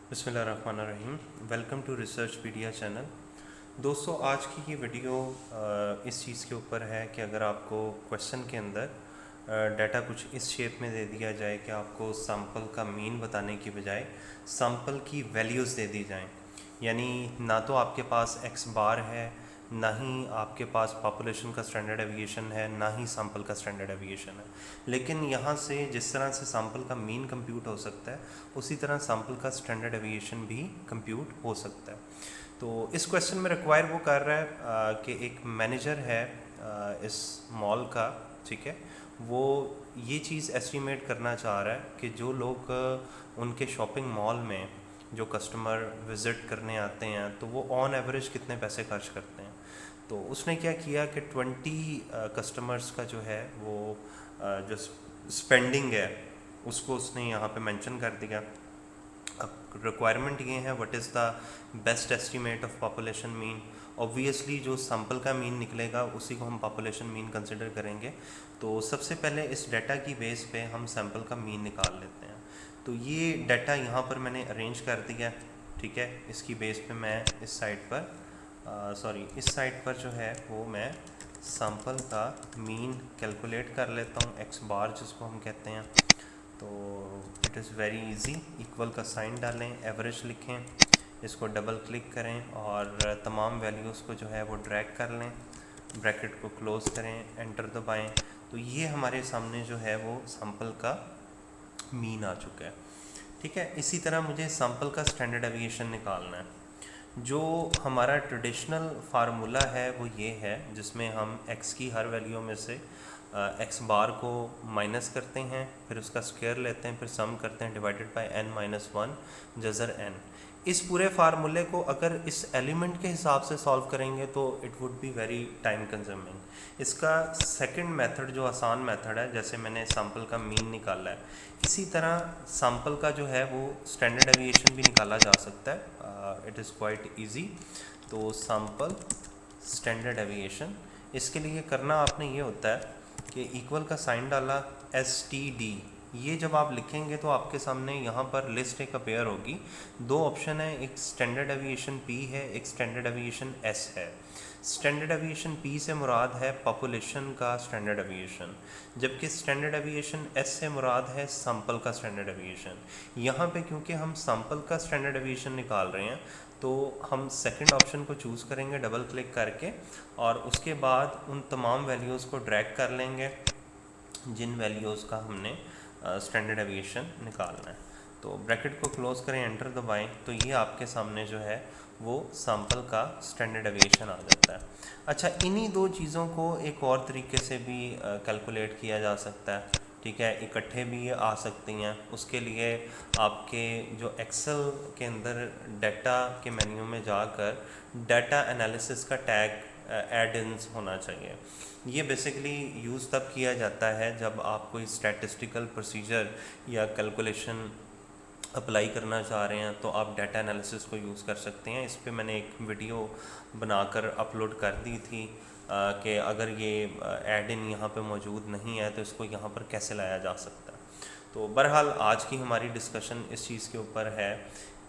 बिस्मिल्लाहिर्रहमानिर्रहीम। Welcome to research pedia channel. दोस्तों, आज की ये वीडियो इस चीज़ के ऊपर है कि अगर आपको क्वेश्चन के अंदर डाटा कुछ इस शेप में दे दिया जाए कि आपको सैंपल का मीन बताने की बजाय सैंपल की वैल्यूज़ दे दी जाएं, यानी ना तो आपके पास एक्स बार है, ना ही आपके पास पॉपुलेशन का स्टैंडर्ड एविएशन है, ना ही सैंपल का स्टैंडर्ड एविएशन है। लेकिन यहाँ से जिस तरह से सैंपल का मीन कंप्यूट हो सकता है, उसी तरह सैंपल का स्टैंडर्ड एविएशन भी कंप्यूट हो सकता है। तो इस क्वेश्चन में रिक्वायर वो कर रहा है कि एक मैनेजर है इस मॉल का, ठीक है, वो ये चीज़ एस्टिमेट करना चाह रहा है कि जो लोग उनके शॉपिंग मॉल में जो कस्टमर विज़िट करने आते हैं तो वो ऑन एवरेज कितने पैसे खर्च करते हैं। तो उसने क्या किया कि 20 कस्टमर्स का जो है वो जो स्पेंडिंग है उसको उसने यहाँ पे मेंशन कर दिया। अब रिक्वायरमेंट ये है, what is the best estimate of population mean. Obviously जो सैंपल का मीन निकलेगा उसी को हम पॉपुलेशन मीन कंसिडर करेंगे। तो सबसे पहले इस डाटा की बेस पे हम सैंपल का मीन निकाल लेते हैं। तो ये डाटा यहाँ पर मैंने अरेंज कर दिया, ठीक है। इसकी बेस पे मैं इस साइड पर इस साइड पर जो है वो मैं सैंपल का मीन कैलकुलेट कर लेता हूँ, एक्स बार जिसको हम कहते हैं। तो it is very easy. Equal का साइन डालें, एवरेज लिखें, इसको डबल क्लिक करें और तमाम वैल्यूज़ को जो है वो ड्रैग कर लें, ब्रैकेट को क्लोज़ करें, एंटर दबाएं। तो ये हमारे सामने जो है वो सैंपल का मीन आ चुका है, ठीक है। इसी तरह मुझे सैंपल का स्टैंडर्ड एविएशन निकालना है। जो हमारा ट्रेडिशनल फार्मूला है वो ये है, जिसमें हम x की हर वैल्यू में से x बार को माइनस करते हैं, फिर उसका स्क्वायर लेते हैं, फिर सम करते हैं डिवाइडेड बाय n-1 जज़र n। इस पूरे फार्मूले को अगर इस एलिमेंट के हिसाब से सॉल्व करेंगे तो it would be very time consuming. इसका सेकंड मेथड जो आसान मेथड है, जैसे मैंने सैंपल का मीन निकाला है, इसी तरह सैंपल का जो है वो स्टैंडर्ड एविएशन भी निकाला जा सकता है। It is quite easy. तो सैंपल स्टैंडर्ड एविएशन, इसके लिए करना आपने ये होता है कि इक्वल का साइन डाला, STD। ये जब आप लिखेंगे तो आपके सामने यहाँ पर लिस्ट एक अपीयर होगी। दो ऑप्शन है, एक स्टैंडर्ड एविएशन P है, एक स्टैंडर्ड एविएशन S है। स्टैंडर्ड एविएशन P से मुराद है पॉपुलेशन का स्टैंडर्ड एविएशन, जबकि स्टैंडर्ड एविएशन S से मुराद है सैंपल का स्टैंडर्ड एविएशन। यहाँ पे क्योंकि हम सैंपल का स्टैंडर्ड एविएशन निकाल रहे हैं तो हम सेकंड ऑप्शन को चूज़ करेंगे डबल क्लिक करके, और उसके बाद उन तमाम वैल्यूज़ को ड्रैग कर लेंगे जिन वैल्यूज़ का हमने स्टैंडर्ड एविएशन निकालना है। तो ब्रैकेट को क्लोज़ करें, एंटर दबाएं, तो ये आपके सामने जो है वो सैंपल का स्टैंडर्ड एविएशन आ जाता है। अच्छा, इन्हीं दो चीज़ों को एक और तरीके से भी कैलकुलेट किया जा सकता है, ठीक है। इकट्ठे भी आ सकती हैं। उसके लिए आपके जो एक्सेल के अंदर डाटा के मेन्यू में जाकर डाटा एनालिसिस का टैग एड इन्स होना चाहिए। ये बेसिकली यूज़ तब किया जाता है जब आप कोई स्टैटिस्टिकल प्रोसीजर या कैलकुलेशन अप्लाई करना चाह रहे हैं, तो आप डाटा एनालिसिस को यूज़ कर सकते हैं। इस पे मैंने एक वीडियो बनाकर अपलोड कर दी थी कि अगर ये एड इन यहाँ पे मौजूद नहीं है तो इसको यहाँ पर कैसे लाया जा सकता है। तो बहरहाल आज की हमारी डिस्कशन इस चीज़ के ऊपर है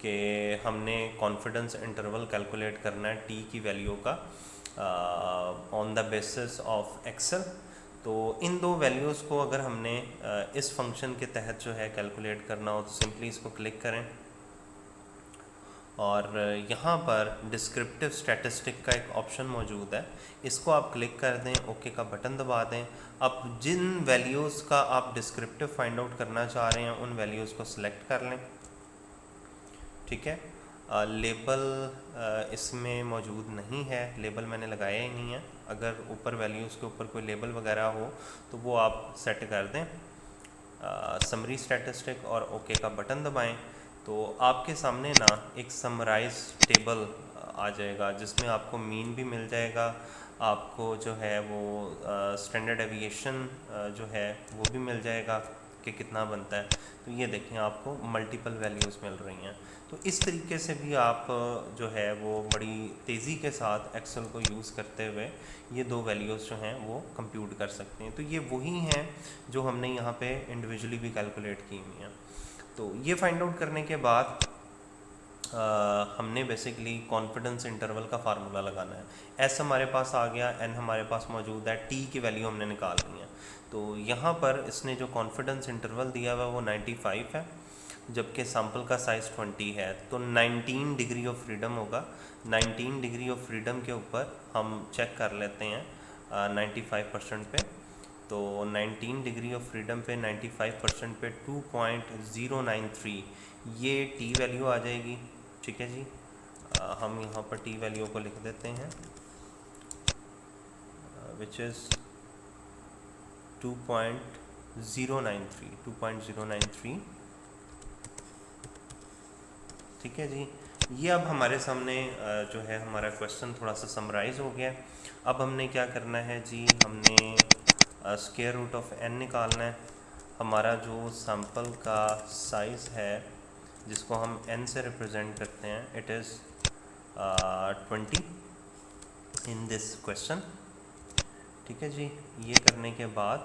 कि हमने कॉन्फिडेंस इंटरवल कैलकुलेट करना है टी की वैल्यू का on the basis of Excel. तो इन दो वैल्यूज़ को अगर हमने इस फंक्शन के तहत जो है कैलकुलेट करना हो तो सिंपली इसको क्लिक करें और यहाँ पर डिस्क्रिप्टिव स्टैटिस्टिक का एक ऑप्शन मौजूद है, इसको आप क्लिक कर दें, ओके का बटन दबा दें। अब जिन वैल्यूज़ का आप डिस्क्रिप्टिव फाइंड आउट करना चाह रहे हैं उन वैल्यूज़ को सिलेक्ट कर लें, ठीक है। लेबल इसमें मौजूद नहीं है, लेबल मैंने लगाया ही नहीं है। अगर ऊपर वैल्यूज़ के ऊपर कोई लेबल वगैरह हो तो वो आप सेट कर दें, समरी स्टैटिस्टिक, और ओके का बटन दबाएं। तो आपके सामने ना एक समराइज टेबल आ जाएगा जिसमें आपको मीन भी मिल जाएगा, आपको जो है वो स्टैंडर्ड एविएशन जो है वो भी मिल जाएगा कि कितना बनता है। तो ये देखें, आपको मल्टीपल वैल्यूज़ मिल रही हैं। तो इस तरीके से भी आप जो है वो बड़ी तेज़ी के साथ एक्सेल को यूज़ करते हुए ये दो वैल्यूज़ जो हैं वो कंप्यूट कर सकते हैं। तो ये वही हैं जो हमने यहाँ पे इंडिविजुअली भी कैलकुलेट की हुई हैं। तो ये फाइंड आउट करने के बाद हमने बेसिकली कॉन्फिडेंस इंटरवल का फार्मूला लगाना है। एस हमारे पास आ गया, एन हमारे पास मौजूद है, टी की वैल्यू हमने निकालनी है। तो यहाँ पर इसने जो कॉन्फिडेंस इंटरवल दिया हुआ है वो 95 है, जबकि सैम्पल का साइज़ 20 है, तो 19 डिग्री ऑफ फ्रीडम होगा। 19 डिग्री ऑफ फ्रीडम के ऊपर हम चेक कर लेते हैं 95% पे। तो 19 डिग्री ऑफ फ्रीडम पे 95% पे 2.093 ये टी वैल्यू आ जाएगी। ठीक है जी, हम यहाँ पर टी वैल्यू को लिख देते हैं, विच इज़ 2.093। ठीक है जी, ये अब हमारे सामने जो है हमारा क्वेश्चन थोड़ा सा समराइज़ हो गया। अब हमने क्या करना है जी, हमने स्क्वायर रूट ऑफ एन निकालना है। हमारा जो सैम्पल का साइज़ है जिसको हम एन से रिप्रेजेंट करते हैं, it is 20 in this question. ठीक है जी, ये करने के बाद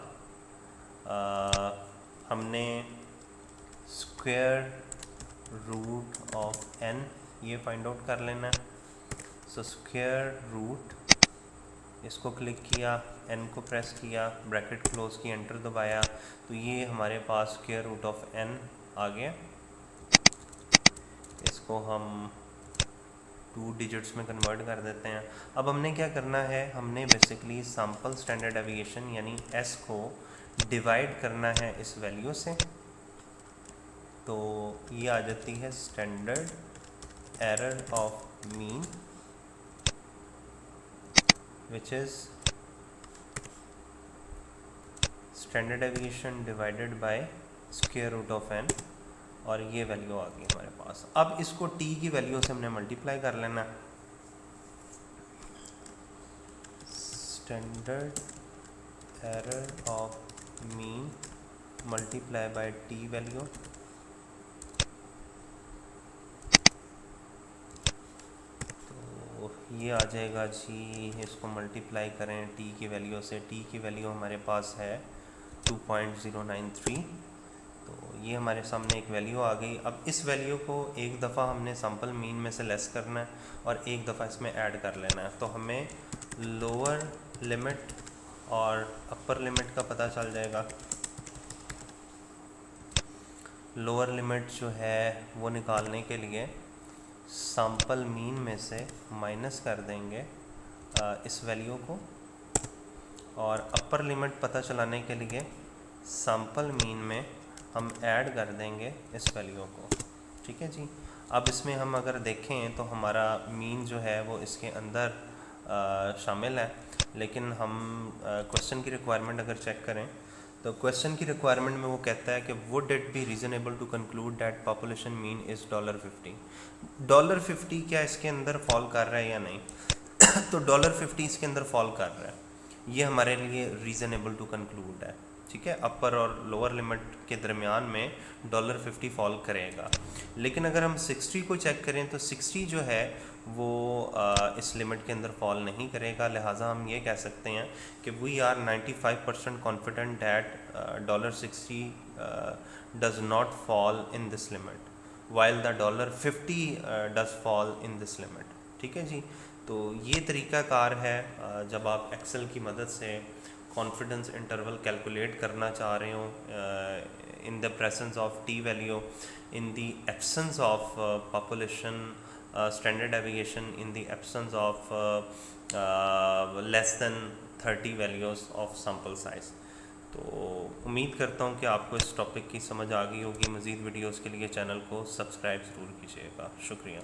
हमने स्क्वायर रूट ऑफ एन ये फाइंड आउट कर लेना है। सो स्क्वायर रूट, इसको क्लिक किया, एन को प्रेस किया, ब्रैकेट क्लोज की, एंटर दबाया, तो ये हमारे पास स्क्वायर रूट ऑफ एन आ गया। इसको हम 2 डिजिट्स में कन्वर्ट कर देते हैं। अब हमने क्या करना है, हमने बेसिकली सैम्पल स्टैंडर्ड डेविएशन यानी एस को डिवाइड करना है इस वैल्यू से। तो ये आ जाती है standard error of mean, which is standard deviation divided by square root of N, और ये वैल्यू आ गई हमारे पास। अब इसको टी की वैल्यू से हमने मल्टीप्लाई कर लेना है। Standard error of mean multiply by T value, ये आ जाएगा जी, इसको मल्टीप्लाई करें टी की वैल्यू से। टी की वैल्यू हमारे पास है 2.093, तो ये हमारे सामने एक वैल्यू आ गई। अब इस वैल्यू को एक दफ़ा हमने सैम्पल मीन में से लेस करना है और एक दफ़ा इसमें ऐड कर लेना है। तो हमें लोअर लिमिट और अपर लिमिट का पता चल जाएगा। लोअर लिमिट जो है वो निकालने के लिए सैम्पल मीन में से माइनस कर देंगे इस वैल्यू को, और अपर लिमिट पता चलाने के लिए सैम्पल मीन में हम ऐड कर देंगे इस वैल्यू को। ठीक है जी, अब इसमें हम अगर देखें तो हमारा मीन जो है वो इसके अंदर शामिल है, लेकिन हम क्वेश्चन की रिक्वायरमेंट अगर चेक करें तो क्वेश्चन की रिक्वायरमेंट में वो कहता है कि would it be reasonable to conclude that population mean is $50। $50 क्या इसके अंदर फॉल कर रहा है या नहीं? तो $50 इसके अंदर फॉल कर रहा है, ये हमारे लिए रीज़नेबल टू कंक्लूड है। ठीक है, अपर और लोअर लिमिट के दरमियान में $50 फॉल करेगा। लेकिन अगर हम 60 को चेक करें तो 60 जो है वो इस लिमिट के अंदर फॉल नहीं करेगा। लिहाजा हम ये कह सकते हैं कि we are 95% confident that $60 does not fall in this limit while the $50 does fall in this limit. ठीक है जी, तो ये तरीक़ाकार है जब आप एक्सेल की मदद से कॉन्फिडेंस इंटरवल कैलकुलेट करना चाह रहे हो in the presence of T value, in the absence of population standard deviation, in the absence of less than 30 values of sample size. तो उम्मीद करता हूँ कि आपको इस टॉपिक की समझ आ गई होगी। मज़ीद वीडियोज़ के लिए चैनल को सब्सक्राइब ज़रूर कीजिएगा। शुक्रिया।